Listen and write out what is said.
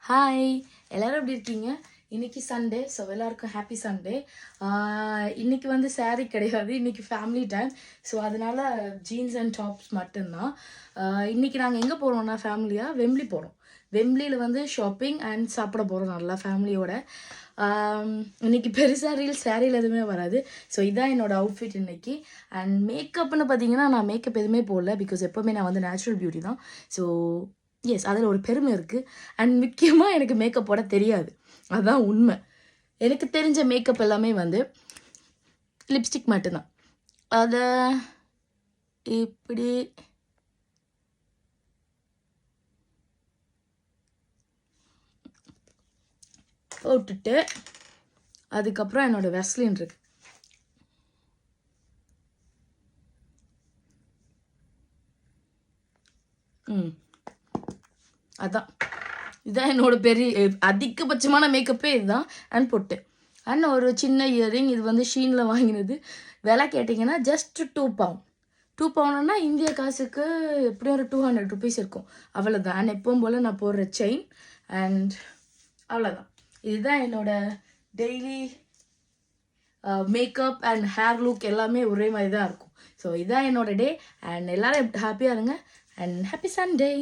Hi, எல்லோரும் எப்படி இருக்கீங்க? இன்றைக்கி சண்டே, ஸோ எல்லாருக்கும் ஹாப்பி சண்டே. இன்றைக்கி வந்து சாரீ கிடையாது, இன்றைக்கி ஃபேமிலி டைம். ஸோ அதனால் ஜீன்ஸ் அண்ட் டாப்ஸ் மட்டும்தான். இன்றைக்கி நாங்கள் எங்கே போகிறோம்னா ஃபேமிலியாக வெம்ப்ளி போகிறோம். வெம்ப்ளியில் வந்து ஷாப்பிங் அண்ட் சாப்பிட போகிறோம் நல்லா ஃபேமிலியோட. இன்றைக்கி பெருசாக சாரியில் எதுவுமே வராது. ஸோ இதான் என்னோடய அவுட்ஃபிட் இன்றைக்கி. அண்ட் மேக்கப்னு பார்த்தீங்கன்னா நான் மேக்கப் எதுவுமே போடல, பிகாஸ் எப்போவுமே நான் வந்து நேச்சுரல் பியூட்டி தான். ஸோ எஸ், அதில் ஒரு பெருமை இருக்குது. அண்ட் முக்கியமாக எனக்கு மேக்கப் போட தெரியாது, அதுதான் உண்மை. எனக்கு தெரிஞ்ச மேக்கப் எல்லாமே வந்து லிப்ஸ்டிக் மட்டும்தான். அதை இப்படி போட்டுட்டு அதுக்கப்புறம் என்னோடய வெஸ்லின் இருக்கு. அதான் இதுதான் என்னோட பெரிய அதிகபட்சமான மேக்கப்பே இதுதான். அண்ட் பொட்டு அண்ட் ஒரு சின்ன இயரிங். இது வந்து ஷீனில் வாங்கினது. விலை கேட்டிங்கன்னா ஜஸ்ட் 2 பவுண்ட். 2 பவுண்டுன்னா இந்திய காசுக்கு எப்படியும் ஒரு 200 ருபீஸ் இருக்கும், அவ்வளோதான். அண்ட் எப்பவும் போல் நான் போடுற செயின் அண்ட் அவ்வளோதான். இதுதான் என்னோட daily makeup and hair look எல்லாமே ஒரே மாதிரி தான் இருக்கும். ஸோ இதுதான் என்னோட டே. அண்ட் எல்லோரும் ஹாப்பியாக இருங்க. And happy Sunday.